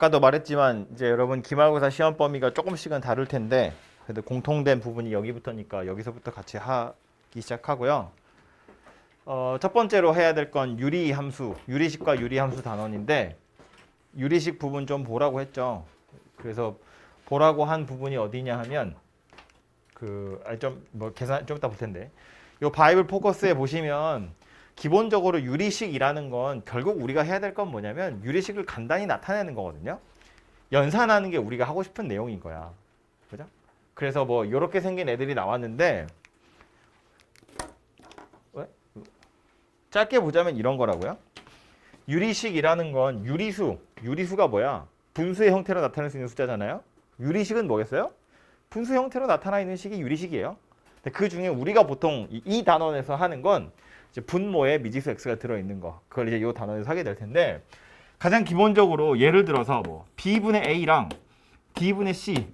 아까도 말했지만 이제 여러분 기말고사 시험 범위가 조금씩은 다를 텐데 그래도 공통된 부분이 여기부터니까 여기서부터 같이 하기 시작하고요. 첫 번째로 해야 될 건 유리함수, 유리식과 유리함수 단원인데 유리식 부분 좀 보라고 했죠. 그래서 보라고 한 부분이 어디냐 하면 계산 좀 이따 볼 텐데 요 바이블 포커스에 보시면 기본적으로 유리식이라는 건 결국 우리가 해야 될 건 뭐냐면 유리식을 간단히 나타내는 거거든요. 연산하는 게 우리가 하고 싶은 내용인 거야. 그죠? 그래서 뭐 이렇게 생긴 애들이 나왔는데 왜? 짧게 보자면 이런 거라고요. 유리식이라는 건 유리수가 뭐야? 분수의 형태로 나타낼 수 있는 숫자잖아요. 유리식은 뭐겠어요? 분수 형태로 나타나 있는 식이 유리식이에요. 근데 그 중에 우리가 보통 이 단원에서 하는 건 이제 분모에 미지수 x가 들어있는 거. 그걸 이제 이 단원에서 하게 될 텐데 가장 기본적으로 예를 들어서 뭐 b분의 a랑 d분의 c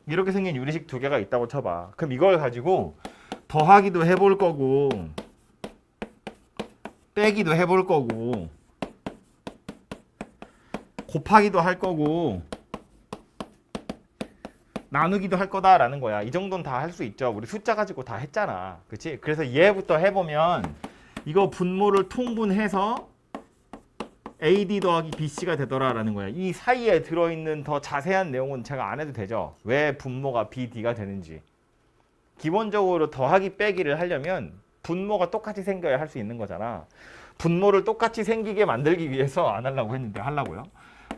이렇게 생긴 유리식 두 개가 있다고 쳐봐. 그럼 이걸 가지고 더하기도 해볼 거고 빼기도 해볼 거고 곱하기도 할 거고 나누기도 할 거다라는 거야. 이 정도는 다 할 수 있죠. 우리 숫자 가지고 다 했잖아. 그치? 그래서 얘부터 해보면 이거 분모를 통분해서 AD 더하기 BC가 되더라라는 거야. 이 사이에 들어있는 더 자세한 내용은 제가 안 해도 되죠. 왜 분모가 BD가 되는지. 기본적으로 더하기 빼기를 하려면 분모가 똑같이 생겨야 할 수 있는 거잖아. 분모를 똑같이 생기게 만들기 위해서 안 하려고 했는데 하려고요.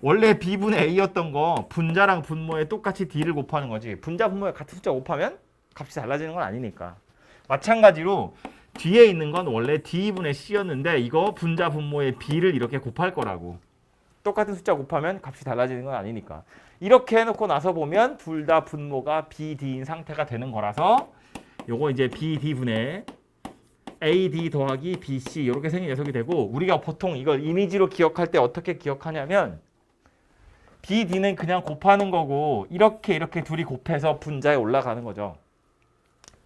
원래 B분의 A였던 거 분자랑 분모에 똑같이 D를 곱하는 거지. 분자 분모에 같은 숫자 곱하면 값이 달라지는 건 아니니까. 마찬가지로 뒤에 있는 건 원래 D분의 C였는데 이거 분자 분모에 B를 이렇게 곱할 거라고. 똑같은 숫자 곱하면 값이 달라지는 건 아니니까. 이렇게 해놓고 나서 보면 둘 다 분모가 BD인 상태가 되는 거라서 요거 이제 BD분의 AD 더하기 BC 이렇게 생긴 녀석이 되고 우리가 보통 이걸 이미지로 기억할 때 어떻게 기억하냐면 BD는 그냥 곱하는 거고 이렇게 둘이 곱해서 분자에 올라가는 거죠.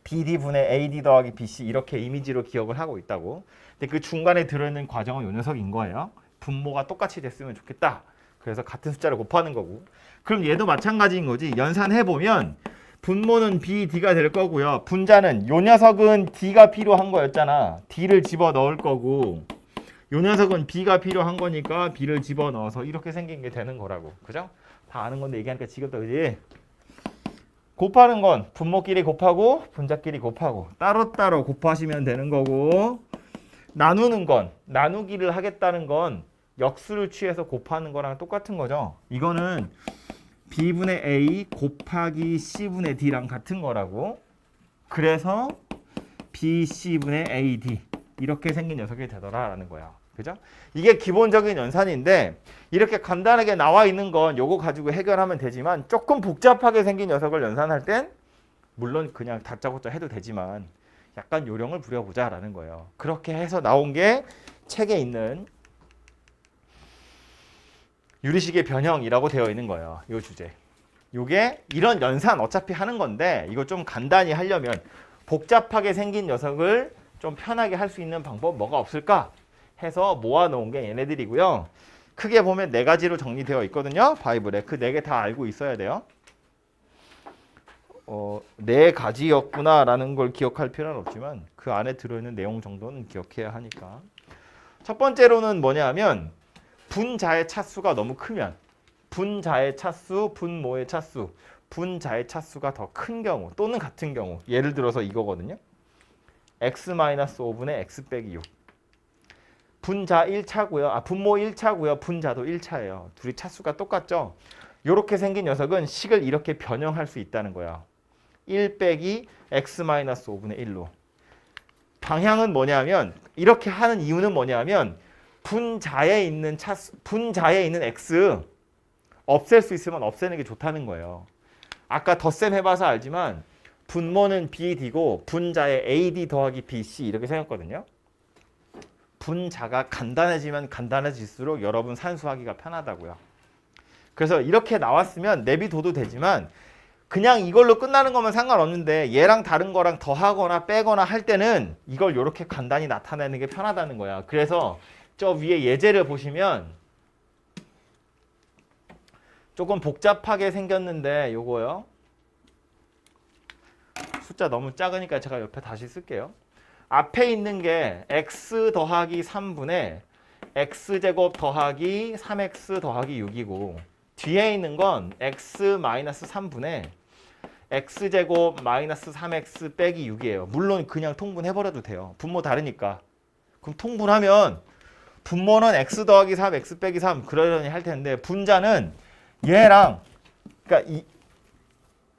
BD분의 AD 더하기 BC 이렇게 이미지로 기억을 하고 있다고. 근데 그 중간에 들어있는 과정은 요 녀석인 거예요. 분모가 똑같이 됐으면 좋겠다. 그래서 같은 숫자를 곱하는 거고. 그럼 얘도 마찬가지인 거지. 연산해보면 분모는 BD가 될 거고요. 분자는 요 녀석은 D가 필요한 거였잖아. D를 집어넣을 거고 요 녀석은 B가 필요한 거니까 B를 집어넣어서 이렇게 생긴 게 되는 거라고. 그죠? 다 아는 건데 얘기하니까 지겹다. 그지? 곱하는 건 분모끼리 곱하고 분자끼리 곱하고 따로따로 곱하시면 되는 거고 나누는 건 나누기를 하겠다는 건 역수를 취해서 곱하는 거랑 똑같은 거죠. 이거는 B분의 A 곱하기 C분의 D랑 같은 거라고. 그래서 BC분의 AD 이렇게 생긴 녀석이 되더라라는 거야. 그죠? 이게 기본적인 연산인데 이렇게 간단하게 나와 있는 건 요거 가지고 해결하면 되지만 조금 복잡하게 생긴 녀석을 연산할 땐 물론 그냥 다짜고짜 해도 되지만 약간 요령을 부려보자라는 거예요. 그렇게 해서 나온 게 책에 있는 유리식의 변형이라고 되어 있는 거예요. 이 주제. 요게 이런 연산 어차피 하는 건데 이거 좀 간단히 하려면 복잡하게 생긴 녀석을 좀 편하게 할 수 있는 방법 뭐가 없을까 해서 모아놓은 게 얘네들이고요. 크게 보면 네 가지로 정리되어 있거든요. 바이블에. 그 네 개 다 알고 있어야 돼요. 네 가지였구나라는 걸 기억할 필요는 없지만 그 안에 들어있는 내용 정도는 기억해야 하니까. 첫 번째로는 뭐냐면 분자의 차수가 너무 크면 분자의 차수, 분모의 차수, 분자의 차수가 더 큰 경우 또는 같은 경우 예를 들어서 이거거든요. x-5분의 x 빼기 6 분자 1차고요. 분모 1차고요. 분자도 1차예요. 둘이 차수가 똑같죠. 이렇게 생긴 녀석은 식을 이렇게 변형할 수 있다는 거야. 1 빼기 x-5분의 1로. 방향은 뭐냐면 이렇게 하는 이유는 뭐냐면 분자에 있는 x 없앨 수 있으면 없애는 게 좋다는 거예요. 아까 덧셈 해봐서 알지만 분모는 BD고 분자에 AD 더하기 BC 이렇게 생겼거든요. 분자가 간단해지면 간단해질수록 여러분 산수하기가 편하다고요. 그래서 이렇게 나왔으면 내비둬도 되지만 그냥 이걸로 끝나는 거면 상관없는데 얘랑 다른 거랑 더하거나 빼거나 할 때는 이걸 이렇게 간단히 나타내는 게 편하다는 거야. 그래서 저 위에 예제를 보시면 조금 복잡하게 생겼는데 요거요. 숫자 너무 작으니까 제가 옆에 다시 쓸게요. 앞에 있는 게 x 더하기 3분의 x제곱 더하기 3x 더하기 6이고 뒤에 있는 건 x 마이너스 3분의 x제곱 마이너스 3x 빼기 6이에요. 물론 그냥 통분해버려도 돼요. 분모 다르니까. 그럼 통분하면 분모는 x 더하기 3, x 빼기 3 그러려니 할 텐데 분자는 얘랑 그러니까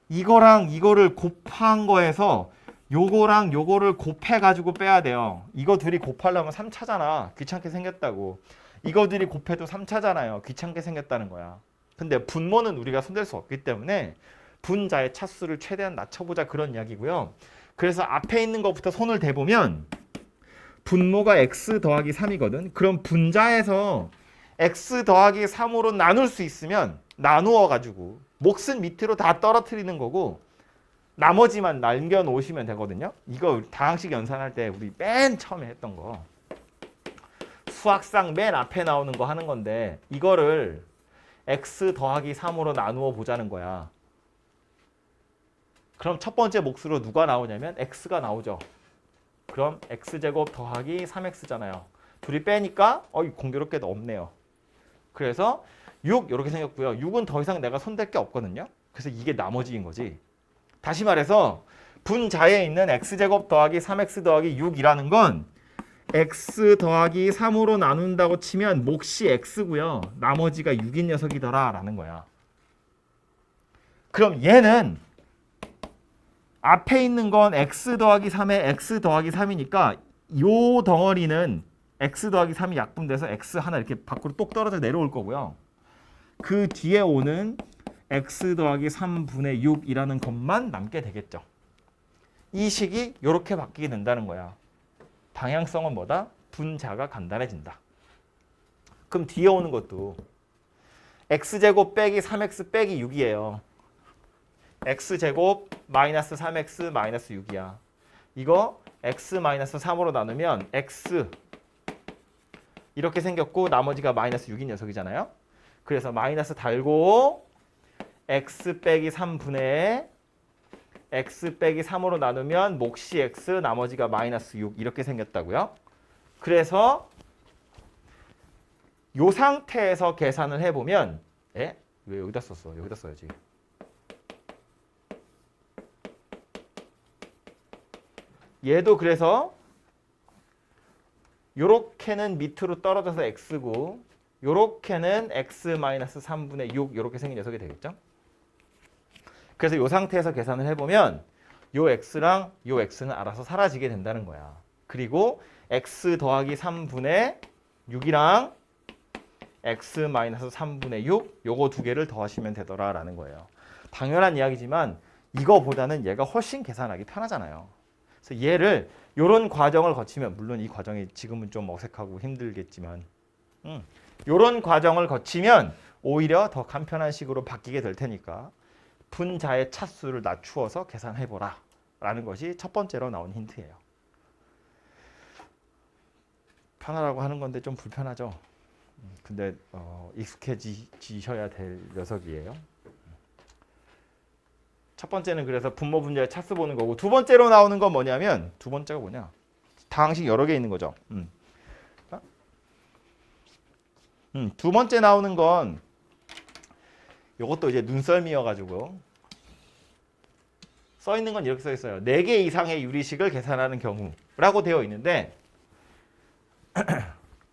이거랑 이거를 곱한 거에서 요거랑 요거를 곱해가지고 빼야 돼요. 이거 둘이 곱하려면 3차잖아. 귀찮게 생겼다고. 이거 둘이 곱해도 3차잖아요. 귀찮게 생겼다는 거야. 근데 분모는 우리가 손댈 수 없기 때문에 분자의 차수를 최대한 낮춰보자 그런 이야기고요. 그래서 앞에 있는 것부터 손을 대보면 분모가 x 더하기 3이거든. 그럼 분자에서 x 더하기 3으로 나눌 수 있으면 나누어가지고 몫은 밑으로 다 떨어뜨리는 거고 나머지만 남겨놓으시면 되거든요. 이거 다항식 연산할 때 우리 맨 처음에 했던 거. 수학상 맨 앞에 나오는 거 하는 건데 이거를 x 더하기 3으로 나누어 보자는 거야. 그럼 첫 번째 몫으로 누가 나오냐면 x가 나오죠. 그럼 x제곱 더하기 3x잖아요. 둘이 빼니까 공교롭게도 없네요. 그래서 6 이렇게 생겼고요. 6은 더 이상 내가 손댈 게 없거든요. 그래서 이게 나머지인 거지. 다시 말해서 분자에 있는 x제곱 더하기 3x 더하기 6이라는 건 x 더하기 3으로 나눈다고 치면 몫이 x고요. 나머지가 6인 녀석이더라 라는 거야. 그럼 얘는 앞에 있는 건 x 더하기 3에 x 더하기 3이니까 요 덩어리는 x 더하기 3이 약분돼서 x 하나 이렇게 밖으로 똑 떨어져 내려올 거고요. 그 뒤에 오는 x 더하기 3분의 6이라는 것만 남게 되겠죠. 이 식이 이렇게 바뀌게 된다는 거야. 방향성은 뭐다? 분자가 간단해진다. 그럼 뒤에 오는 것도 x제곱 빼기 3x 빼기 6이에요. x제곱 마이너스 3x 마이너스 6이야. 이거 x 마이너스 3으로 나누면 x 이렇게 생겼고 나머지가 마이너스 6인 녀석이잖아요. 그래서 마이너스 달고 x 빼기 3분의 x 빼기 3으로 나누면 몫이 x 나머지가 마이너스 6 이렇게 생겼다고요. 그래서 이 상태에서 계산을 해보면 왜 여기다 썼어? 여기다 써야지. 얘도 그래서 요렇게는 밑으로 떨어져서 x고 요렇게는 x-3분의 6 이렇게 생긴 녀석이 되겠죠. 그래서 이 상태에서 계산을 해보면 요 x랑 요 x는 알아서 사라지게 된다는 거야. 그리고 x 더하기 3분의 6이랑 x-3분의 6 요거 두 개를 더하시면 되더라라는 거예요. 당연한 이야기지만 이거보다는 얘가 훨씬 계산하기 편하잖아요. 그래서 얘를 요런 과정을 거치면 물론 이 과정이 지금은 좀 어색하고 힘들겠지만 요런 과정을 거치면 오히려 더 간편한 식으로 바뀌게 될 테니까 분자의 차수를 낮추어서 계산해보라 라는 것이 첫 번째로 나온 힌트예요. 편하라고 하는 건데 좀 불편하죠. 근데 익숙해지셔야 될 녀석이에요. 첫 번째는 그래서 분모 분자의 차수 보는 거고 두 번째로 나오는 건 뭐냐면 두 번째가 뭐냐? 다항식 여러 개 있는 거죠. 두 번째 나오는 건 이것도 이제 눈썰미여가지고 써 있는 건 이렇게 써 있어요. 4개 이상의 유리식을 계산하는 경우라고 되어 있는데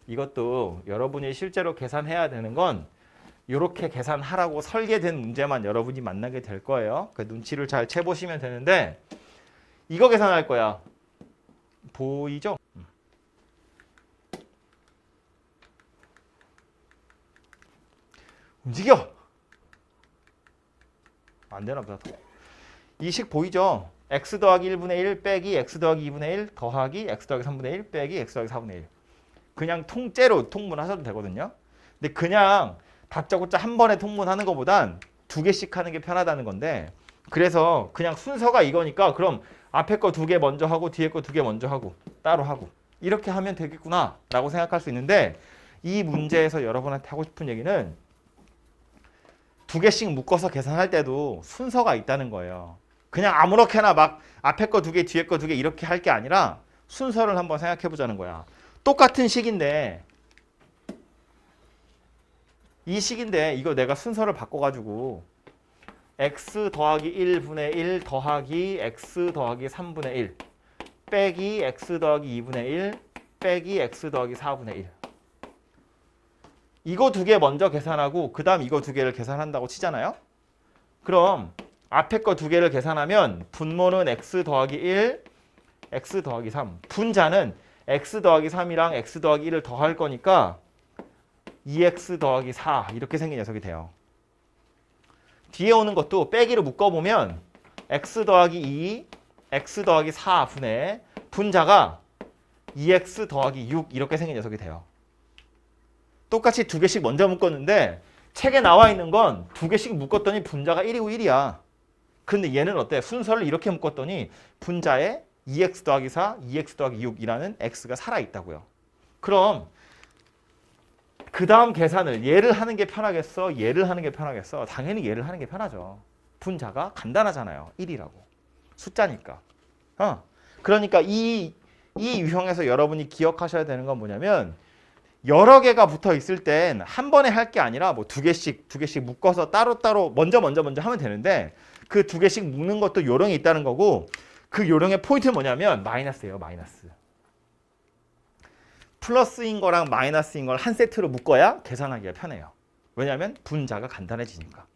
이것도 여러분이 실제로 계산해야 되는 건 이렇게 계산하라고 설계된 문제만 여러분이 만나게 될 거예요. 그 눈치를 잘 채보시면 되는데 이거 계산할 거야. 보이죠? 움직여! 안 되나 보다. 이 식 보이죠? x 더하기 1분의 1 빼기 x 더하기 2분의 1 더하기 x 더하기 3분의 1 빼기 x 더하기 4분의 1. 그냥 통째로 통분하셔도 되거든요. 근데 그냥 다짜고짜 한 번에 통분하는 것보단 두 개씩 하는 게 편하다는 건데 그래서 그냥 순서가 이거니까 그럼 앞에 거 두 개 먼저 하고 뒤에 거 두 개 먼저 하고 따로 하고 이렇게 하면 되겠구나 라고 생각할 수 있는데 이 문제에서 여러분한테 하고 싶은 얘기는 두 개씩 묶어서 계산할 때도 순서가 있다는 거예요. 그냥 아무렇게나 막 앞에 거 두 개, 뒤에 거 두 개 이렇게 할 게 아니라 순서를 한번 생각해 보자는 거야. 똑같은 식인데 이 식인데 이거 내가 순서를 바꿔가지고 x 더하기 1분의 1 더하기 x 더하기 3분의 1 빼기 x 더하기 2분의 1 빼기 x 더하기 4분의 1 이거 두 개 먼저 계산하고 그 다음 이거 두 개를 계산한다고 치잖아요. 그럼 앞에 거 두 개를 계산하면 분모는 x 더하기 1, x 더하기 3 분자는 x 더하기 3이랑 x 더하기 1을 더할 거니까 2x 더하기 4 이렇게 생긴 녀석이 돼요. 뒤에 오는 것도 빼기로 묶어보면 x 더하기 2, x 더하기 4분의 분자가 2x 더하기 6 이렇게 생긴 녀석이 돼요. 똑같이 두 개씩 먼저 묶었는데 책에 나와 있는 건 두 개씩 묶었더니 분자가 1이고 1이야. 근데 얘는 어때? 순서를 이렇게 묶었더니 분자에 2x 더하기 4, 2x 더하기 6이라는 x가 살아있다고요. 그럼 그 다음 계산을 얘를 하는 게 편하겠어? 얘를 하는 게 편하겠어? 당연히 얘를 하는 게 편하죠. 분자가 간단하잖아요. 1이라고. 숫자니까. 그러니까 이 유형에서 여러분이 기억하셔야 되는 건 뭐냐면 여러 개가 붙어 있을 땐 한 번에 할 게 아니라 뭐 두 개씩 묶어서 따로따로 먼저 하면 되는데 그 두 개씩 묶는 것도 요령이 있다는 거고 그 요령의 포인트는 뭐냐면 마이너스예요. 마이너스. 플러스인 거랑 마이너스인 걸 한 세트로 묶어야 계산하기가 편해요. 왜냐하면 분자가 간단해지니까.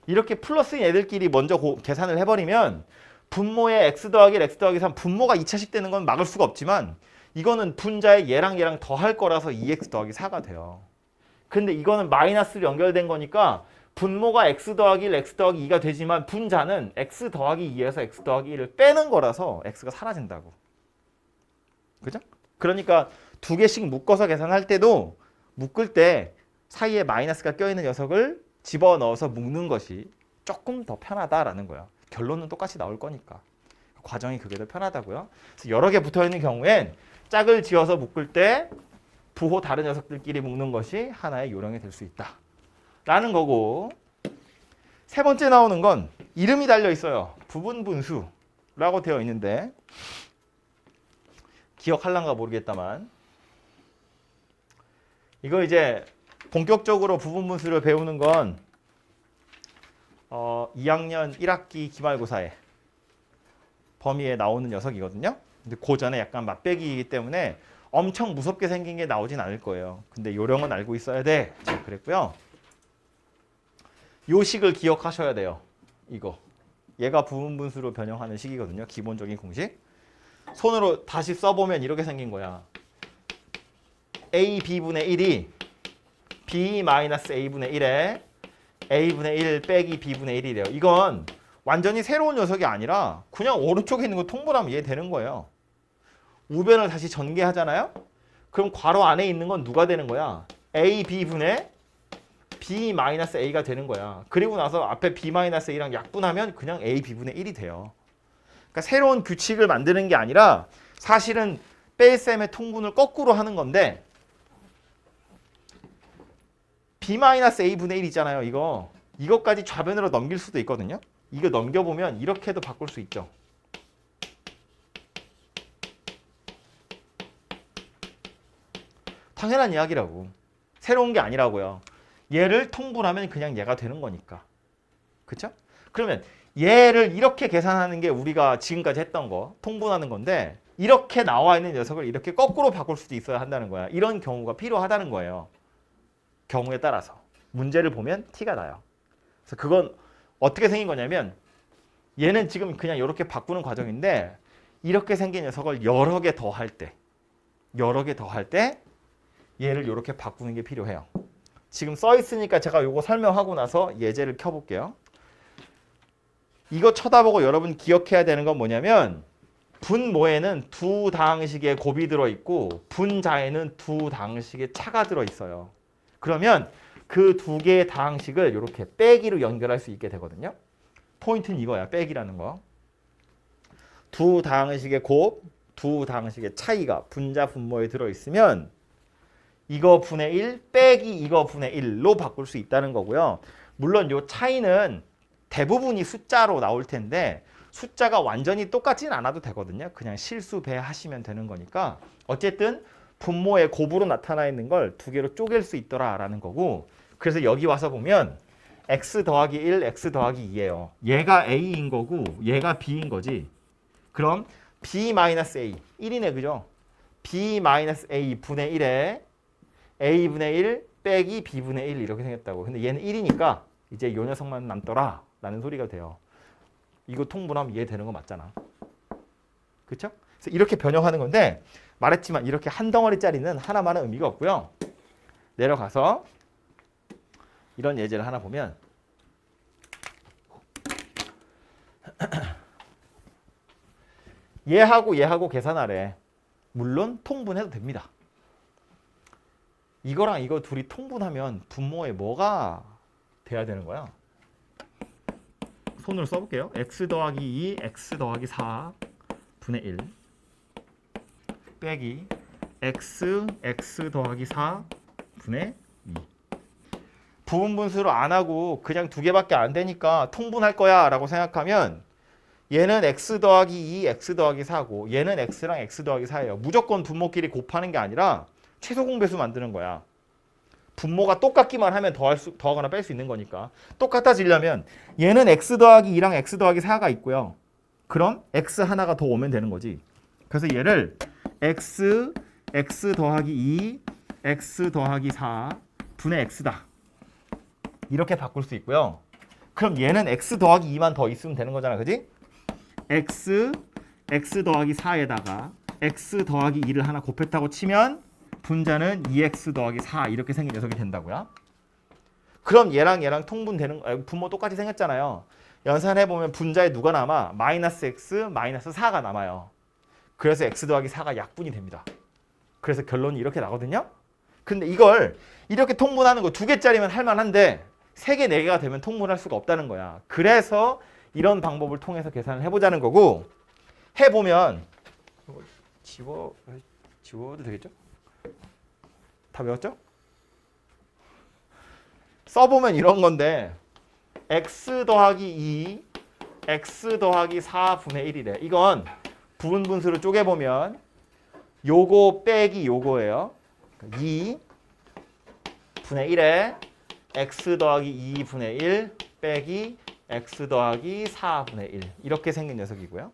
이렇게 플러스인 애들끼리 먼저 계산을 해버리면 분모의 x 더하기 1, x 더하기 3 분모가 2차식 되는 건 막을 수가 없지만 이거는 분자에 얘랑 더할 거라서 2x 더하기 4가 돼요. 근데 이거는 마이너스로 연결된 거니까 분모가 x 더하기 1, x 더하기 2가 되지만 분자는 x 더하기 2에서 x 더하기 1을 빼는 거라서 x가 사라진다고. 그죠? 그러니까 두 개씩 묶어서 계산할 때도 묶을 때 사이에 마이너스가 껴있는 녀석을 집어넣어서 묶는 것이 조금 더 편하다라는 거예요. 결론은 똑같이 나올 거니까. 과정이 그게 더 편하다고요. 그래서 여러 개 붙어있는 경우엔 짝을 지어서 묶을 때 부호 다른 녀석들끼리 묶는 것이 하나의 요령이 될 수 있다. 라는 거고 세 번째 나오는 건 이름이 달려 있어요. 부분분수라고 되어 있는데 기억할란가 모르겠다만 이거 이제 본격적으로 부분분수를 배우는 건 2학년 1학기 기말고사에 범위에 나오는 녀석이거든요. 근데 그 전에 약간 맛배기이기 때문에 엄청 무섭게 생긴 게 나오진 않을 거예요. 근데 요령은 알고 있어야 돼. 자, 그랬고요. 요 식을 기억하셔야 돼요. 이거. 얘가 부분분수로 변형하는 식이거든요. 기본적인 공식. 손으로 다시 써보면 이렇게 생긴 거야. a b분의 1이 b-a분의 1에 a분의 1 빼기 b분의 1이래요. 이건 완전히 새로운 녀석이 아니라 그냥 오른쪽에 있는 거 통분하면 이해되는 거예요. 우변을 다시 전개하잖아요. 그럼 괄호 안에 있는 건 누가 되는 거야? a b분의 b-a가 되는 거야. 그리고 나서 앞에 b-a랑 약분하면 그냥 a b분의 1이 돼요. 그러니까 새로운 규칙을 만드는 게 아니라 사실은 뺄셈의 통분을 거꾸로 하는 건데 b-a분의 1 있잖아요. 이것까지 좌변으로 넘길 수도 있거든요. 이거 넘겨보면 이렇게도 바꿀 수 있죠. 당연한 이야기라고. 새로운 게 아니라고요. 얘를 통분하면 그냥 얘가 되는 거니까. 그쵸? 그러면 얘를 이렇게 계산하는 게 우리가 지금까지 했던 거 통분하는 건데 이렇게 나와 있는 녀석을 이렇게 거꾸로 바꿀 수도 있어야 한다는 거야. 이런 경우가 필요하다는 거예요. 경우에 따라서. 문제를 보면 티가 나요. 그래서 그건 어떻게 생긴 거냐면 얘는 지금 그냥 이렇게 바꾸는 과정인데 이렇게 생긴 녀석을 여러 개 더 할 때 얘를 이렇게 바꾸는 게 필요해요. 지금 써 있으니까 제가 이거 설명하고 나서 예제를 켜볼게요. 이거 쳐다보고 여러분 기억해야 되는 건 뭐냐면 분모에는 두 다항식의 곱이 들어있고 분자에는 두 다항식의 차가 들어있어요. 그러면 그 두 개의 다항식을 이렇게 빼기로 연결할 수 있게 되거든요. 포인트는 이거야. 빼기라는 거. 두 다항식의 곱, 두 다항식의 차이가 분자 분모에 들어있으면 이거 분의 1 빼기 이거 분의 1로 바꿀 수 있다는 거고요. 물론 요 차이는 대부분이 숫자로 나올 텐데 숫자가 완전히 똑같진 않아도 되거든요. 그냥 실수 배하시면 되는 거니까 어쨌든 분모의 곱으로 나타나 있는 걸 두 개로 쪼갤 수 있더라라는 거고 그래서 여기 와서 보면 x 더하기 1, x 더하기 2예요. 얘가 a인 거고 얘가 b인 거지. 그럼 b 마이너스 a 1이네 그죠? b 마이너스 a 분의 1에 a 분의 1 빼기 b 분의 1 이렇게 생겼다고. 근데 얘는 1이니까 이제 요 녀석만 남더라 라는 소리가 돼요. 이거 통분하면 이해되는 거 맞잖아. 그렇죠? 그래서 이렇게 변형하는 건데 말했지만 이렇게 한 덩어리짜리는 하나만은 의미가 없고요. 내려가서 이런 예제를 하나 보면 얘하고 계산하래. 물론 통분해도 됩니다. 이거랑 이거 둘이 통분하면 분모에 뭐가 돼야 되는 거야? 손으로 써볼게요. x 더하기 2, x 더하기 4 분의 1 빼기 x 더하기 4 분의 2 부분분수로 안 하고 그냥 두 개밖에 안 되니까 통분할 거야 라고 생각하면 얘는 x 더하기 2, x 더하기 4고 얘는 x랑 x 더하기 4예요. 무조건 분모끼리 곱하는 게 아니라 최소 공배수 만드는 거야. 분모가 똑같기만 하면 더하거나 뺄 수 있는 거니까. 똑같아지려면 얘는 x 더하기 2랑 x 더하기 4가 있고요. 그럼 x 하나가 더 오면 되는 거지. 그래서 얘를 x 더하기 2, x 더하기 4 분의 x다. 이렇게 바꿀 수 있고요. 그럼 얘는 x 더하기 2만 더 있으면 되는 거잖아. 그지? x 더하기 4에다가 x 더하기 2를 하나 곱했다고 치면 분자는 2x 더하기 4 이렇게 생긴 녀석이 된다고요. 그럼 얘랑 통분되는 분모 똑같이 생겼잖아요. 연산해보면 분자에 누가 남아? 마이너스 x, 마이너스 4가 남아요. 그래서 x 더하기 4가 약분이 됩니다. 그래서 결론이 이렇게 나거든요. 근데 이걸 이렇게 통분하는 거 2개짜리면 할만한데 3개, 4개가 되면 통분할 수가 없다는 거야. 그래서 이런 방법을 통해서 계산을 해보자는 거고 해보면 지워도 되겠죠? 다 외웠죠? 써보면 이런 건데 x 더하기 2, x 더하기 4분의 1이래. 이건 부분분수로 쪼개보면 요거 빼기 요거예요. 2 분의 1에 x 더하기 2분의 1 빼기 x 더하기 4분의 1 이렇게 생긴 녀석이고요.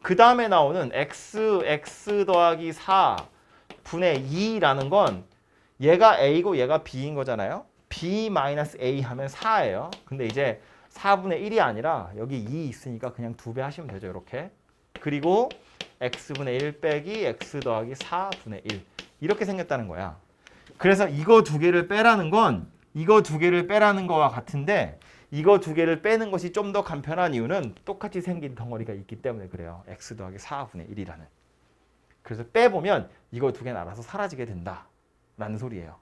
그 다음에 나오는 x 더하기 4분의 2라는 건 얘가 a고 얘가 b인 거잖아요. b 마이너스 a 하면 4예요. 근데 이제 4분의 1이 아니라 여기 2 있으니까 그냥 2배 하시면 되죠. 이렇게. 그리고 x분의 1 빼기 x 더하기 4분의 1 이렇게 생겼다는 거야. 그래서 이거 두 개를 빼라는 건 이거 두 개를 빼라는 거와 같은데 이거 두 개를 빼는 것이 좀 더 간편한 이유는 똑같이 생긴 덩어리가 있기 때문에 그래요. x 더하기 4분의 1이라는. 그래서 빼보면 이거 두 개는 알아서 사라지게 된다라는 소리예요.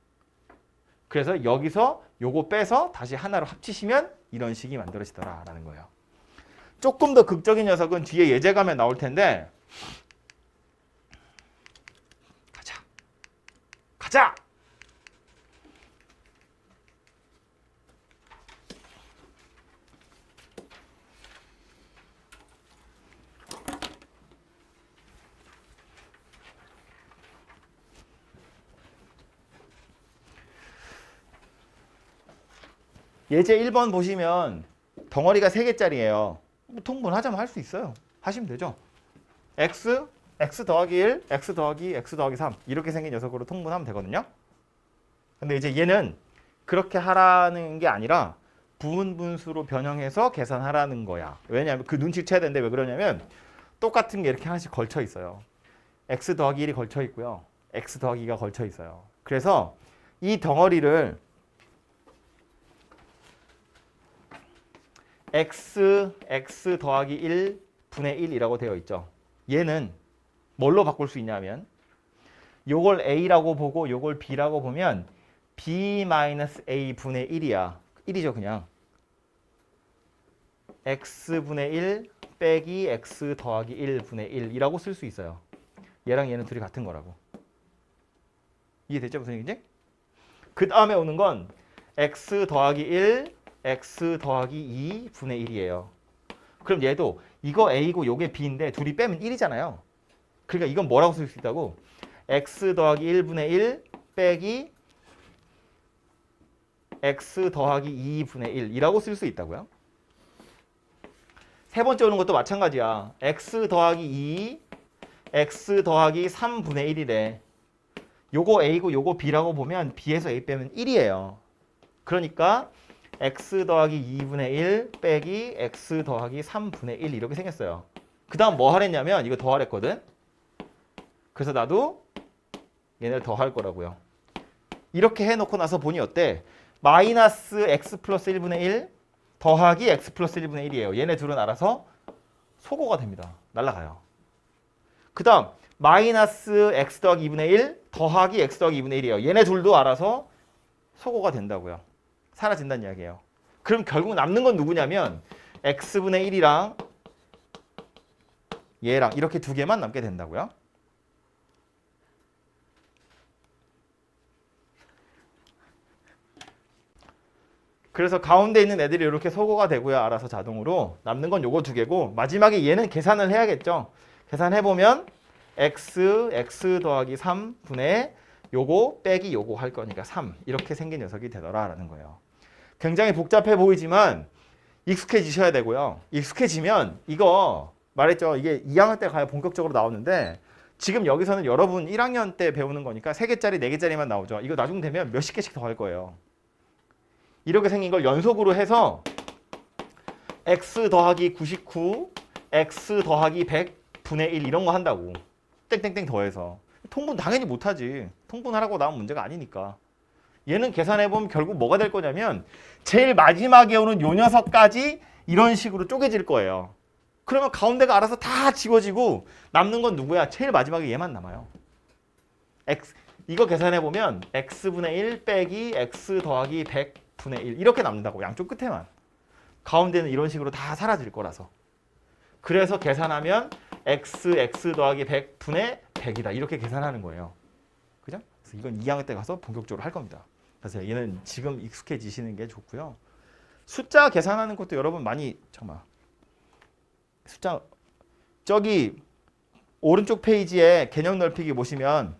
그래서 여기서 요거 빼서 다시 하나로 합치시면 이런 식이 만들어지더라라는 거예요. 조금 더 극적인 녀석은 뒤에 예제감에 나올 텐데 가자! 예제 1번 보시면 덩어리가 3개짜리예요. 통분하자면 할 수 있어요. 하시면 되죠. x 더하기 1, x 더하기 3 이렇게 생긴 녀석으로 통분하면 되거든요. 근데 이제 얘는 그렇게 하라는 게 아니라 부분분수로 변형해서 계산하라는 거야. 왜냐하면 그 눈치를 채야 되는데 왜 그러냐면 똑같은 게 이렇게 하나씩 걸쳐 있어요. x 더하기 1이 걸쳐 있고요. x 더하기 2가 걸쳐 있어요. 그래서 이 덩어리를 x 더하기 1 분의 1이라고 되어 있죠. 얘는 뭘로 바꿀 수 있냐면 요걸 a라고 보고 요걸 b라고 보면 b-a 분의 1이야. 1이죠 그냥. x분의 1 빼기 x 더하기 1 분의 1이라고 쓸 수 있어요. 얘랑 얘는 둘이 같은 거라고. 이해됐죠? 무슨 얘기인지? 그 다음에 오는 건 x 더하기 1, x 더하기 2 분의 1이에요. 그럼 얘도 이거 a고 요게 b인데 둘이 빼면 1이잖아요. 그러니까 이건 뭐라고 쓸 수 있다고? x 더하기 1분의 1 빼기 x 더하기 2분의 1이라고 쓸 수 있다고요. 세 번째 오는 것도 마찬가지야. x 더하기 2, x 더하기 3분의 1이래. 요거 a고 요거 b라고 보면 b에서 a 빼면 1이에요. 그러니까 x 더하기 2분의 1 빼기 x 더하기 3분의 1 이렇게 생겼어요. 그 다음 뭐 하랬냐면 이거 더하랬거든. 그래서 나도 얘네를 더할 거라고요. 이렇게 해놓고 나서 보니 어때? 마이너스 x 플러스 1분의 1 더하기 x 플러스 1분의 1이에요. 얘네 둘은 알아서 소거가 됩니다. 날라가요. 그 다음 마이너스 x 더하기 2분의 1 더하기 x 더하기 2분의 1이에요. 얘네 둘도 알아서 소거가 된다고요. 사라진다는 이야기예요. 그럼 결국 남는 건 누구냐면 x분의 1이랑 얘랑 이렇게 두 개만 남게 된다고요. 그래서 가운데 있는 애들이 이렇게 소거가 되고요. 알아서 자동으로. 남는 건 요거 두 개고 마지막에 얘는 계산을 해야겠죠. 계산해보면 x 더하기 3분의 요거 빼기 요거 할 거니까 3 이렇게 생긴 녀석이 되더라라는 거예요. 굉장히 복잡해 보이지만 익숙해지셔야 되고요. 익숙해지면 이거 말했죠. 이게 2학년 때 가야 본격적으로 나오는데 지금 여기서는 여러분 1학년 때 배우는 거니까 3개짜리 4개짜리만 나오죠. 이거 나중 되면 몇십 개씩 더 할 거예요. 이렇게 생긴 걸 연속으로 해서 x 더하기 99, x 더하기 100분의 1 이런 거 한다고. 땡땡땡 더해서. 통분 당연히 못하지. 통분하라고 나온 문제가 아니니까. 얘는 계산해보면 결국 뭐가 될 거냐면 제일 마지막에 오는 요 녀석까지 이런 식으로 쪼개질 거예요. 그러면 가운데가 알아서 다 지워지고 남는 건 누구야? 제일 마지막에 얘만 남아요. x 이거 계산해보면 x분의 1 빼기 x 더하기 100분의 1 이렇게 남는다고. 양쪽 끝에만. 가운데는 이런 식으로 다 사라질 거라서. 그래서 계산하면 x 더하기 100분의 100이다. 이렇게 계산하는 거예요. 그죠? 그래서 이건 2학년 때 가서 본격적으로 할 겁니다. 그래서 얘는 지금 익숙해지시는 게 좋고요. 숫자 계산하는 것도 여러분 많이 잠깐만. 숫자 저기 오른쪽 페이지에 개념 넓히기 보시면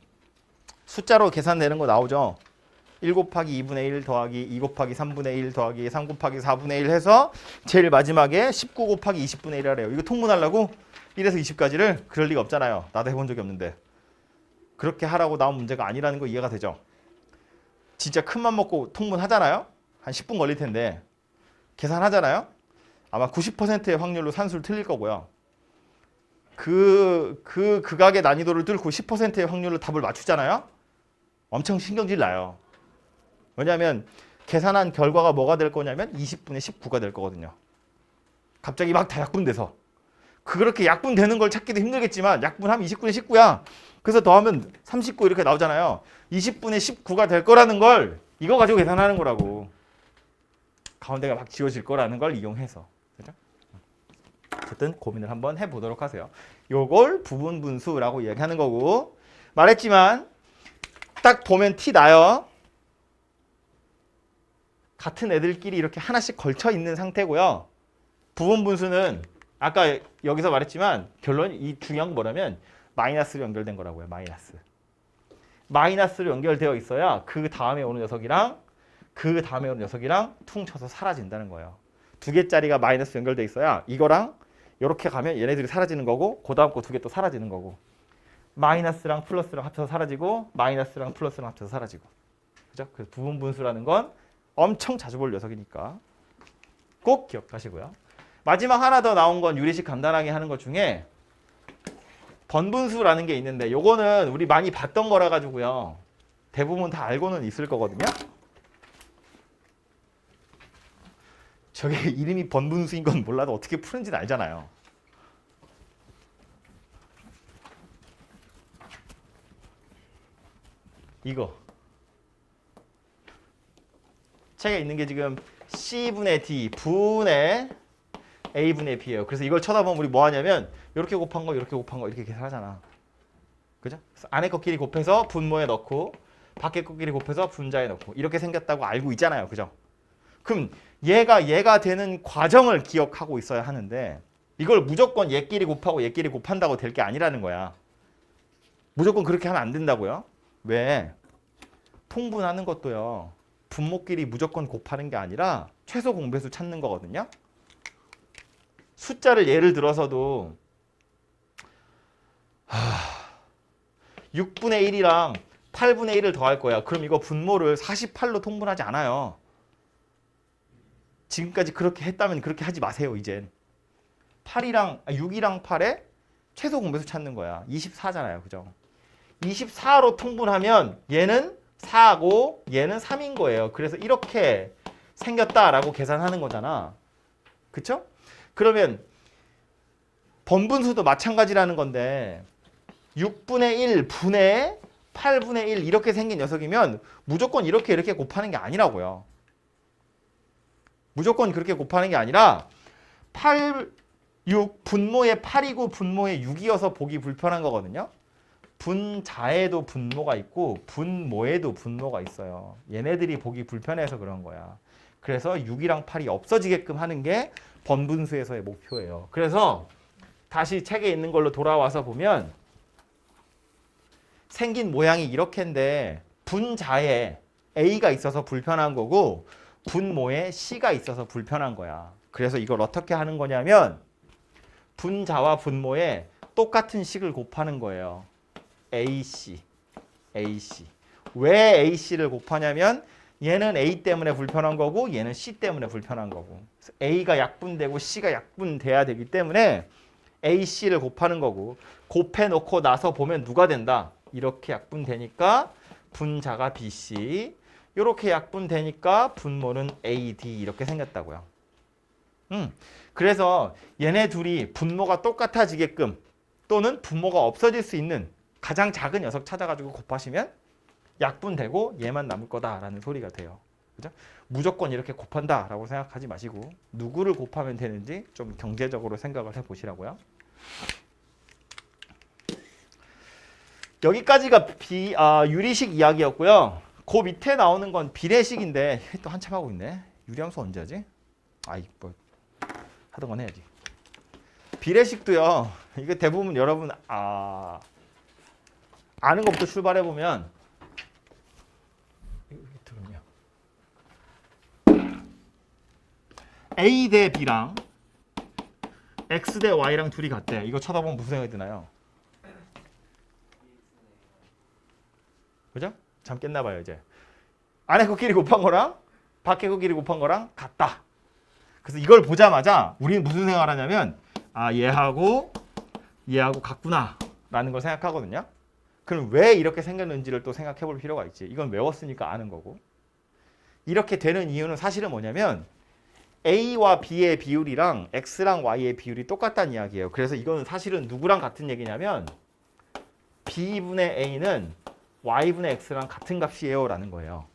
숫자로 계산되는 거 나오죠. 1 곱하기 2분의 1 더하기 2 곱하기 3분의 1 더하기 3 곱하기 4분의 1 해서 제일 마지막에 19 곱하기 20분의 1 하래요. 이거 통분하려고 1에서 20까지를 그럴 리가 없잖아요. 나도 해본 적이 없는데. 그렇게 하라고 나온 문제가 아니라는 거 이해가 되죠? 진짜 큰맘 먹고 통분하잖아요? 한 10분 걸릴 텐데 계산하잖아요? 아마 90%의 확률로 산수를 틀릴 거고요. 그 극악의 난이도를 뚫고 10%의 확률로 답을 맞추잖아요? 엄청 신경질 나요. 왜냐하면 계산한 결과가 뭐가 될 거냐면 20분의 19가 될 거거든요. 갑자기 막 다 약분돼서. 그렇게 약분되는 걸 찾기도 힘들겠지만 약분하면 29의 19야. 그래서 더하면 39 이렇게 나오잖아요. 20분의 19가 될 거라는 걸 이거 가지고 계산하는 거라고. 가운데가 막 지워질 거라는 걸 이용해서. 그죠? 어쨌든 고민을 한번 해보도록 하세요. 요걸 부분 분수라고 이야기하는 거고 말했지만 딱 보면 티 나요. 같은 애들끼리 이렇게 하나씩 걸쳐 있는 상태고요. 부분 분수는 아까 여기서 말했지만 결론이 이 중요한 건 뭐냐면 마이너스로 연결된 거라고요. 마이너스로 연결되어 있어야 그 다음에 오는 녀석이랑 퉁 쳐서 사라진다는 거예요. 두 개짜리가 마이너스 연결돼 있어야 이거랑 이렇게 가면 얘네들이 사라지는 거고 그 다음 거 두 개 또 사라지는 거고 마이너스랑 플러스랑 합쳐서 사라지고 마이너스랑 플러스랑 합쳐서 사라지고 그죠? 그래서 부분 분수라는 건 엄청 자주 볼 녀석이니까 꼭 기억하시고요. 마지막 하나 더 나온 건 유리식 간단하게 하는 것 중에 번분수라는 게 있는데 요거는 우리 많이 봤던 거라 가지고요. 대부분 다 알고는 있을 거거든요. 저게 이름이 번분수인 건 몰라도 어떻게 푸는지는 알잖아요. 이거 책에 있는 게 지금 C분의 D 분의 A분의 B예요. 그래서 이걸 쳐다보면 우리 뭐 하냐면 이렇게 곱한 거 이렇게 곱한 거 이렇게 계산하잖아. 그죠? 그래서 안에 거끼리 곱해서 분모에 넣고 밖에 거끼리 곱해서 분자에 넣고 이렇게 생겼다고 알고 있잖아요. 그죠? 그럼 얘가 되는 과정을 기억하고 있어야 하는데 이걸 무조건 얘끼리 곱하고 얘끼리 곱한다고 될 게 아니라는 거야. 무조건 그렇게 하면 안 된다고요. 왜? 통분하는 것도요. 분모끼리 무조건 곱하는 게 아니라 최소 공배수 찾는 거거든요. 숫자를 예를 들어서도 6분의 1이랑 8분의 1을 더할 거야. 그럼 이거 분모를 48로 통분하지 않아요. 지금까지 그렇게 했다면 그렇게 하지 마세요. 이젠 6이랑 8에 최소 공배수 찾는 거야. 24잖아요. 그죠? 24로 통분하면 얘는 4고 얘는 3인 거예요. 그래서 이렇게 생겼다라고 계산하는 거잖아. 그쵸? 그러면 번분수도 마찬가지라는 건데 6분의 1 분의 8분의 1 이렇게 생긴 녀석이면 무조건 이렇게 곱하는 게 아니라고요. 무조건 그렇게 곱하는 게 아니라 8, 6 분모에 8이고 분모에 6이어서 보기 불편한 거거든요. 분자에도 분모가 있고 분모에도 분모가 있어요. 얘네들이 보기 불편해서 그런 거야. 그래서 6이랑 8이 없어지게끔 하는 게 번분수에서의 목표예요. 그래서 다시 책에 있는 걸로 돌아와서 보면 생긴 모양이 이렇게인데 분자에 A가 있어서 불편한 거고 분모에 C가 있어서 불편한 거야. 그래서 이걸 어떻게 하는 거냐면 분자와 분모에 똑같은 식을 곱하는 거예요. AC. 왜 AC를 곱하냐면 얘는 A 때문에 불편한 거고 얘는 C 때문에 불편한 거고 A가 약분되고 C가 약분돼야 되기 때문에 AC를 곱하는 거고 곱해놓고 나서 보면 누가 된다? 이렇게 약분되니까 분자가 BC 이렇게 약분되니까 분모는 AD 이렇게 생겼다고요. 그래서 얘네 둘이 분모가 똑같아지게끔 또는 분모가 없어질 수 있는 가장 작은 녀석 찾아가지고 곱하시면 약분되고 얘만 남을 거다라는 소리가 돼요. 그죠? 무조건 이렇게 곱한다라고 생각하지 마시고 누구를 곱하면 되는지 좀 경제적으로 생각을 해보시라고요. 여기까지가 유리식 이야기였고요. 그 밑에 나오는 건 비례식인데 또 한참 하고 있네. 유리함수 언제 하지? 뭐 하던 건 해야지. 비례식도요. 이게 대부분 여러분 아는 것부터 출발해 보면 A 대 B랑 X 대 Y랑 둘이 같대. 이거 쳐다보면 무슨 생각이 드나요? 그죠? 잠 깼나 봐요 이제. 안에 거끼리 곱한 거랑 밖에 거끼리 곱한 거랑 같다. 그래서 이걸 보자마자 우리는 무슨 생각을 하냐면 얘하고 같구나 라는 걸 생각하거든요. 그럼 왜 이렇게 생겼는지를 또 생각해 볼 필요가 있지. 이건 외웠으니까 아는 거고. 이렇게 되는 이유는 사실은 뭐냐면 A와 B의 비율이랑 X랑 Y의 비율이 똑같다는 이야기예요. 그래서 이거는 사실은 누구랑 같은 얘기냐면 B분의 A는 Y분의 X랑 같은 값이에요 라는 거예요.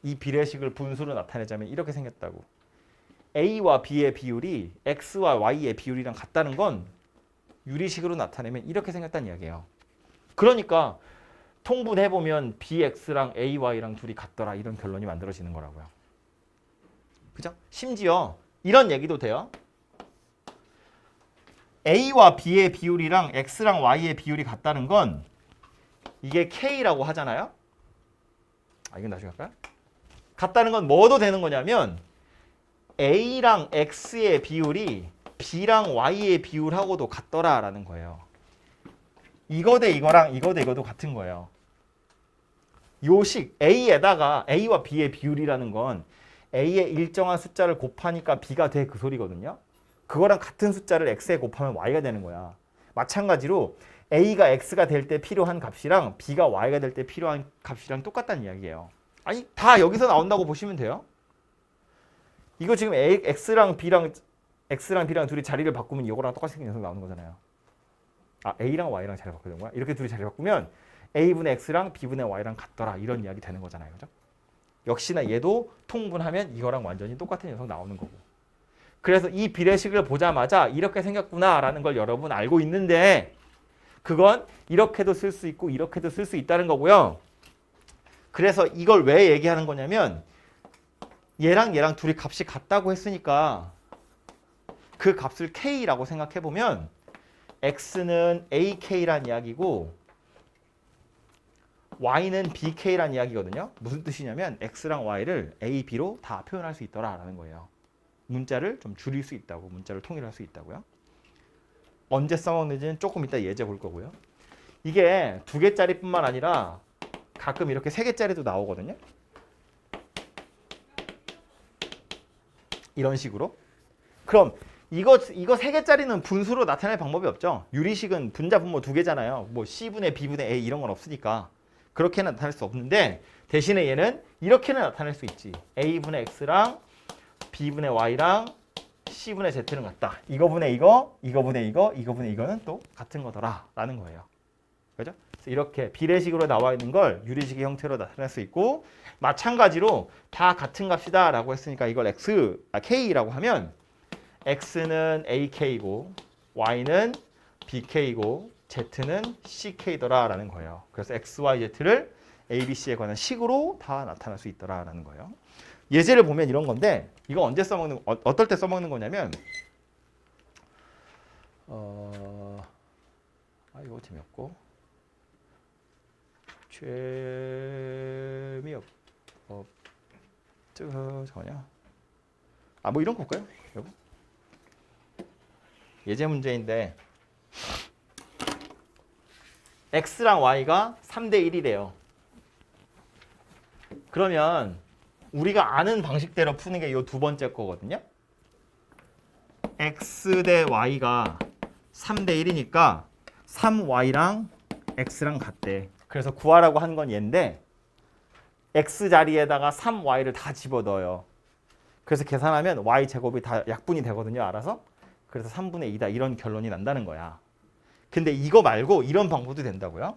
이 비례식을 분수로 나타내자면 이렇게 생겼다고. A와 B의 비율이 X와 Y의 비율이랑 같다는 건 유리식으로 나타내면 이렇게 생겼다는 이야기예요. 그러니까 통분해보면 BX랑 AY랑 둘이 같더라 이런 결론이 만들어지는 거라고요. 그죠? 심지어 이런 얘기도 돼요. A와 B의 비율이랑 X랑 Y의 비율이 같다는 건 이게 K라고 하잖아요. 이건 나중에 할까요? 같다는 건 뭐도 되는 거냐면 A랑 X의 비율이 B랑 Y의 비율하고도 같더라라는 거예요. 이거 대 이거랑 이거 대 이거도 같은 거예요. 요식 A에다가 A와 B의 비율이라는 건 A의 일정한 숫자를 곱하니까 B가 돼 그 소리거든요. 그거랑 같은 숫자를 X에 곱하면 Y가 되는 거야. 마찬가지로 A가 X가 될 때 필요한 값이랑 B가 Y가 될 때 필요한 값이랑 똑같다는 이야기예요. 다 여기서 나온다고 보시면 돼요. 이거 지금 X랑 B랑 둘이 자리를 바꾸면 이거랑 똑같이 생긴 녀석 나오는 거잖아요. A랑 Y랑 자리 바꾸는 거야? 이렇게 둘이 자리 바꾸면 A분의 X랑 B분의 Y랑 같더라 이런 이야기 되는 거잖아요. 그죠? 역시나 얘도 통분하면 이거랑 완전히 똑같은 녀석 나오는 거고. 그래서 이 비례식을 보자마자 이렇게 생겼구나라는 걸 여러분 알고 있는데 그건 이렇게도 쓸 수 있고 이렇게도 쓸 수 있다는 거고요. 그래서 이걸 왜 얘기하는 거냐면 얘랑 얘랑 둘이 값이 같다고 했으니까 그 값을 k라고 생각해 보면 x는 ak란 이야기고 y는 bk란 이야기거든요. 무슨 뜻이냐면 x랑 y를 a, b로 다 표현할 수 있더라라는 거예요. 문자를 좀 줄일 수 있다고, 문자를 통일할 수 있다고요. 언제 써먹는지는 조금 이따 예제 볼 거고요. 이게 2개짜리뿐만 아니라 가끔 이렇게 3개짜리도 나오거든요. 이런 식으로. 그럼 이거 3개짜리는 분수로 나타낼 방법이 없죠. 유리식은 분자 분모 2개잖아요. 뭐 C분의 B분의 A 이런 건 없으니까 그렇게는 나타낼 수 없는데 대신에 얘는 이렇게는 나타낼 수 있지. A분의 X랑 B분의 Y랑 C분의 Z는 같다. 이거분의 이거, 이거분의 이거, 이거분의 이거는 또 같은 거더라 라는 거예요. 그죠? 그래서 이렇게 비례식으로 나와 있는 걸 유리식의 형태로 나타낼 수 있고 마찬가지로 다 같은 값이다 라고 했으니까 이걸 K라고 하면 X는 AK이고 Y는 BK이고 Z는 CK더라 라는 거예요. 그래서 X, Y, Z를 A, B, C에 관한 식으로 다 나타날 수 있더라 라는 거예요. 예제를 보면 이런 건데 이거 언제 써먹는 어떨 때 써먹는 거냐면 이거 재미없고 잠깐만요. 뭐 이런 거 볼까요? 여보? 예제 문제인데 x랑 y가 3대 1이래요. 그러면 우리가 아는 방식대로 푸는 게 이 두 번째 거거든요. x 대 y가 3대 1이니까 3y랑 x랑 같대. 그래서 구하라고 한 건 얘인데 x 자리에다가 3y를 다 집어넣어요. 그래서 계산하면 y제곱이 다 약분이 되거든요. 알아서. 그래서 3분의 2다 이런 결론이 난다는 거야. 근데 이거 말고 이런 방법도 된다고요.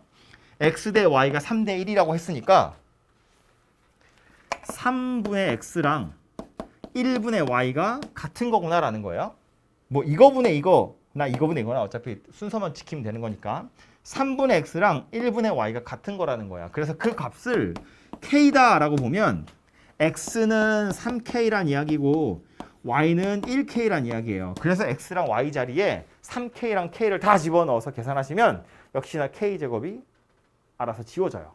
x 대 y가 3대 1이라고 했으니까 3분의 x랑 1분의 y가 같은 거구나 라는 거예요. 뭐 이거분의 이거나 이거분의 이거나 어차피 순서만 지키면 되는 거니까 3분의 x랑 1분의 y가 같은 거라는 거야. 그래서 그 값을 k다 라고 보면 x는 3k란 이야기고 y는 1k란 이야기예요. 그래서 x랑 y 자리에 3k랑 k를 다 집어넣어서 계산하시면 역시나 k제곱이 알아서 지워져요.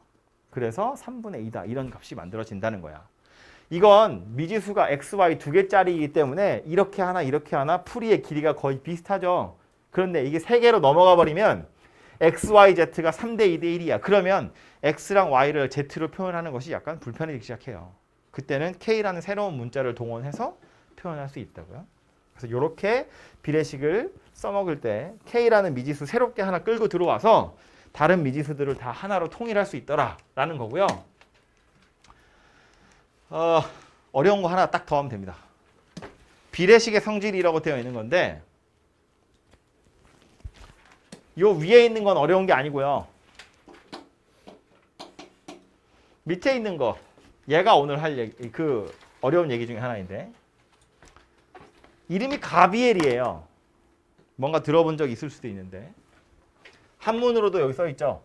그래서 3분의 2다 이런 값이 만들어진다는 거야. 이건 미지수가 x, y 2개짜리이기 때문에 이렇게 하나 풀이의 길이가 거의 비슷하죠. 그런데 이게 3개로 넘어가 버리면 x, y, z가 3대 2대 1이야. 그러면 x랑 y를 z로 표현하는 것이 약간 불편해지기 시작해요. 그때는 k라는 새로운 문자를 동원해서 표현할 수 있다고요. 그래서 이렇게 비례식을 써먹을 때 k라는 미지수 새롭게 하나 끌고 들어와서 다른 미지수들을 다 하나로 통일할 수 있더라라는 거고요. 어려운 거 하나 딱 더 하면 됩니다. 비례식의 성질이라고 되어 있는 건데 요 위에 있는 건 어려운 게 아니고요. 밑에 있는 거 얘가 오늘 할 얘기, 그 어려운 얘기 중에 하나인데 이름이 가비엘이에요. 뭔가 들어본 적 있을 수도 있는데 한문으로도 여기 써 있죠.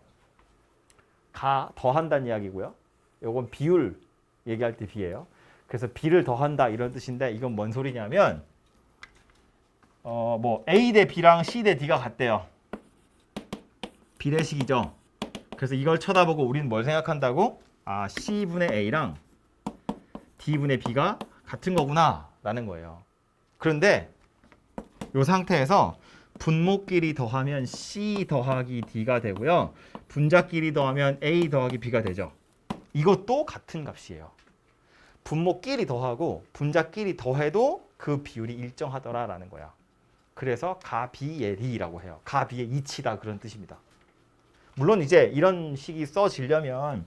더한다는 이야기고요. 요건 비율 얘기할 때 비예요. 그래서 비를 더한다 이런 뜻인데 이건 뭔 소리냐면 뭐 A 대 B랑 C 대 D가 같대요. 비례식이죠. 그래서 이걸 쳐다보고 우리는 뭘 생각한다고? C분의 A랑 D분의 B가 같은 거구나 라는 거예요. 그런데 이 상태에서 분모끼리 더하면 C 더하기 D가 되고요. 분자끼리 더하면 A 더하기 B가 되죠. 이것도 같은 값이에요. 분모끼리 더하고 분자끼리 더해도 그 비율이 일정하더라라는 거야. 그래서 가비엘이라고 해요. 가비의 이치다 그런 뜻입니다. 물론 이제 이런 식이 써지려면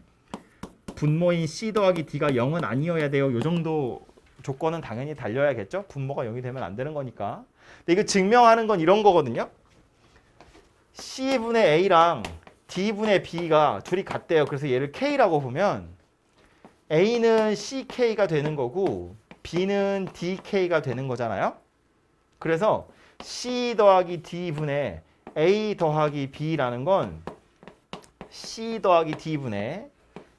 분모인 C 더하기 D가 0은 아니어야 돼요. 요 정도 조건은 당연히 달려야겠죠. 분모가 0이 되면 안 되는 거니까. 근데 이거 증명하는 건 이런 거거든요. C분의 A랑 D분의 B가 둘이 같대요. 그래서 얘를 K라고 보면 A는 CK가 되는 거고 B는 DK가 되는 거잖아요. 그래서 C 더하기 D분의 A 더하기 B라는 건 C 더하기 D분의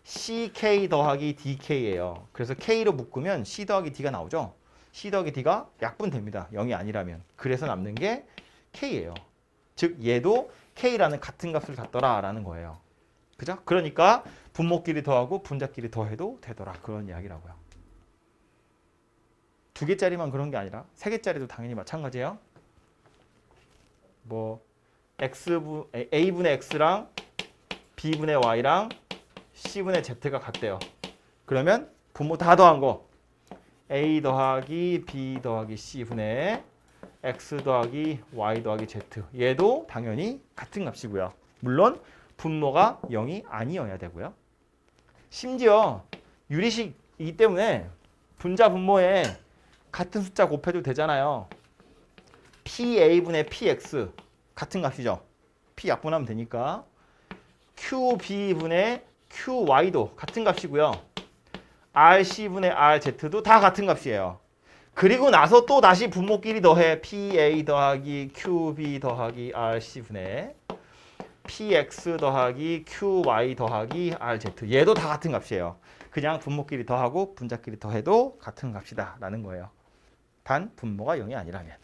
CK 더하기 DK예요. 그래서 K로 묶으면 C 더하기 D가 나오죠. C 더하기 D가 약분됩니다. 0이 아니라면. 그래서 남는 게 K예요. 즉 얘도 K라는 같은 값을 갖더라라는 거예요. 그죠? 그러니까 분모끼리 더하고 분자끼리 더해도 되더라. 그런 이야기라고요. 2개짜리만 그런 게 아니라 3개짜리도 당연히 마찬가지예요. 뭐 A분의 X랑 B분의 Y랑 C분의 Z가 같대요. 그러면 분모 다 더한 거 A 더하기 B 더하기 C분의 X 더하기 Y 더하기 Z 얘도 당연히 같은 값이고요. 물론 분모가 0이 아니어야 되고요. 심지어 유리식이기 때문에 분자 분모에 같은 숫자 곱해도 되잖아요. PA분의 PX 같은 값이죠. P 약분하면 되니까 QB분의 QY도 같은 값이고요. RC분의 RZ도 다 같은 값이에요. 그리고 나서 또 다시 분모끼리 더해 PA 더하기 QB 더하기 RC분의 PX 더하기 QY 더하기 RZ 얘도 다 같은 값이에요. 그냥 분모끼리 더하고 분자끼리 더해도 같은 값이다 라는 거예요. 단 분모가 0이 아니라면.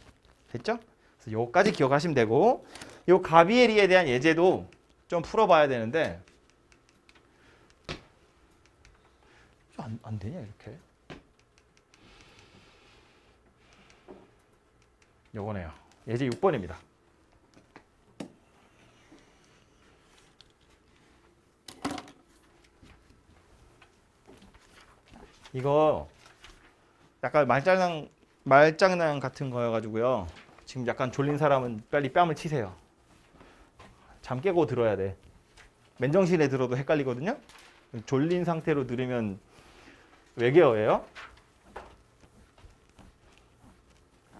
됐죠? 그래서 요거까지 기억하시면 되고 요 가비에리에 대한 예제도 좀 풀어봐야 되는데 안 되냐 이렇게. 요거네요. 예제 6번입니다. 이거 약간 말장난 같은 거여가지고요. 지금 약간 졸린 사람은 빨리 뺨을 치세요. 잠 깨고 들어야 돼. 맨정신에 들어도 헷갈리거든요. 졸린 상태로 들으면 외계어예요.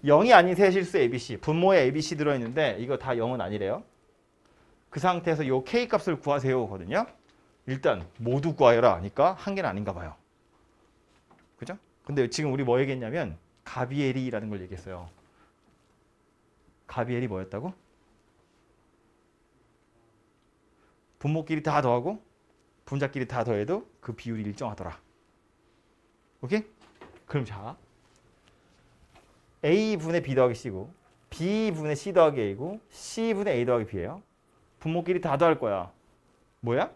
0이 아닌 세 실수 ABC, 분모에 ABC 들어있는데 이거 다 0은 아니래요. 그 상태에서 요 K 값을 구하세요 거든요. 일단 모두 구하여라 하니까 한 개는 아닌가 봐요. 그죠? 근데 지금 우리 뭐 얘기했냐면 가비에리라는 걸 얘기했어요. 가비엘이 뭐였다고? 분모끼리 다 더하고 분자끼리 다 더해도 그 비율이 일정하더라. 오케이? 그럼 자 A분의 B 더하기 C고 B분의 C 더하기 A고 C분의 A 더하기 B예요. 분모끼리 다 더할 거야. 뭐야?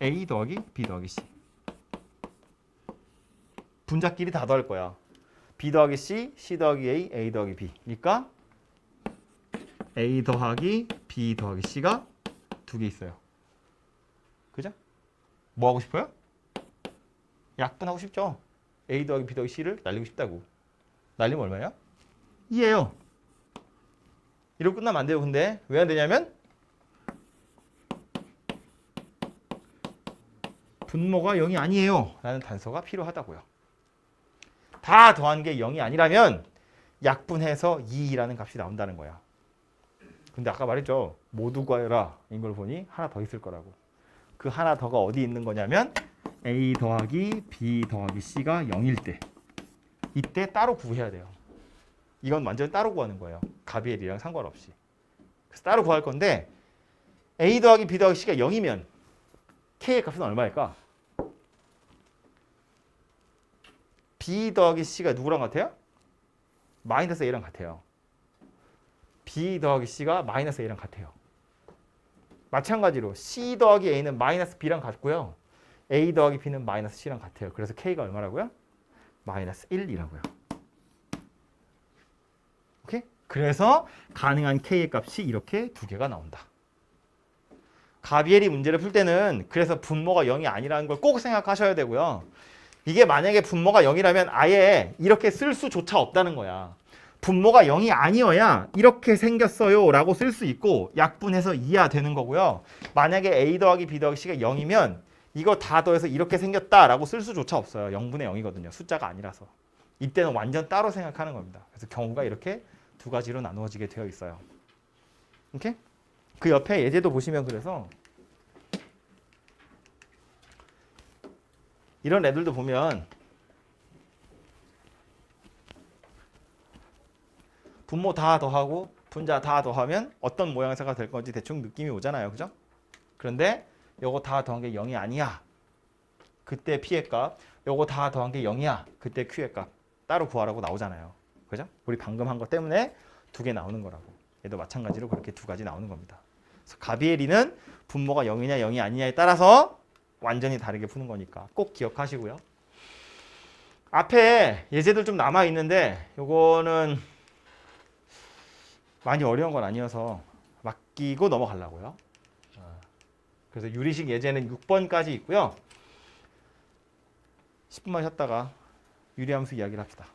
A 더하기 B 더하기 C. 분자끼리 다 더할 거야. B 더하기 C, C 더하기 A, A 더하기 B. 그러니까 A 더하기 B 더하기 C가 2개 있어요. 그죠? 뭐 하고 싶어요? 약분하고 싶죠? A 더하기 B 더하기 C를 날리고 싶다고. 날리면 얼마야? 2예요. 이러고 끝나면 안 돼요. 근데 왜 안 되냐면 분모가 0이 아니에요 라는 단서가 필요하다고요. 다 더한 게 0이 아니라면 약분해서 2라는 값이 나온다는 거야. 근데 아까 말했죠. 모두 구하여라 이걸 보니 하나 더 있을 거라고. 그 하나 더가 어디 있는 거냐면 A 더하기 B 더하기 C가 0일 때 이때 따로 구해야 돼요. 이건 완전 따로 구하는 거예요. 가비엘이랑 상관없이. 그래서 따로 구할 건데 A 더하기 B 더하기 C가 0이면 K의 값은 얼마일까? B 더하기 C가 누구랑 같아요? 마이너스 A랑 같아요. B 더하기 C가 마이너스 A랑 같아요. 마찬가지로 C 더하기 A는 마이너스 B랑 같고요. A 더하기 B는 마이너스 C랑 같아요. 그래서 K가 얼마라고요? 마이너스 1이라고요. 오케이? 그래서 가능한 K의 값이 이렇게 2개가 나온다. 가비엘이 문제를 풀 때는 그래서 분모가 0이 아니라는 걸 꼭 생각하셔야 되고요. 이게 만약에 분모가 0이라면 아예 이렇게 쓸 수조차 없다는 거야. 분모가 0이 아니어야 이렇게 생겼어요 라고 쓸 수 있고 약분해서 2야 되는 거고요. 만약에 A 더하기 B 더하기 C가 0이면 이거 다 더해서 이렇게 생겼다 라고 쓸 수조차 없어요. 0분의 0이거든요. 숫자가 아니라서. 이때는 완전 따로 생각하는 겁니다. 그래서 경우가 이렇게 두 가지로 나누어지게 되어 있어요. 오케이? 그 옆에 예제도 보시면 그래서 이런 애들도 보면 분모 다 더하고 분자 다 더하면 어떤 모양새가 될 건지 대충 느낌이 오잖아요. 그죠? 그런데 요거 다 더한 게 0이 아니야. 그때 P의 값. 요거 다 더한 게 0이야. 그때 Q의 값. 따로 구하라고 나오잖아요. 그죠? 우리 방금 한 거 때문에 두 개 나오는 거라고. 얘도 마찬가지로 그렇게 두 가지 나오는 겁니다. 그래서 가비엘이는 분모가 0이냐 0이 아니냐에 따라서 완전히 다르게 푸는 거니까 꼭 기억하시고요. 앞에 예제들 좀 남아 있는데 요거는 많이 어려운 건 아니어서 맡기고 넘어가려고요. 그래서 유리식 예제는 6번까지 있고요. 10분만 쉬었다가 유리함수 이야기를 합시다.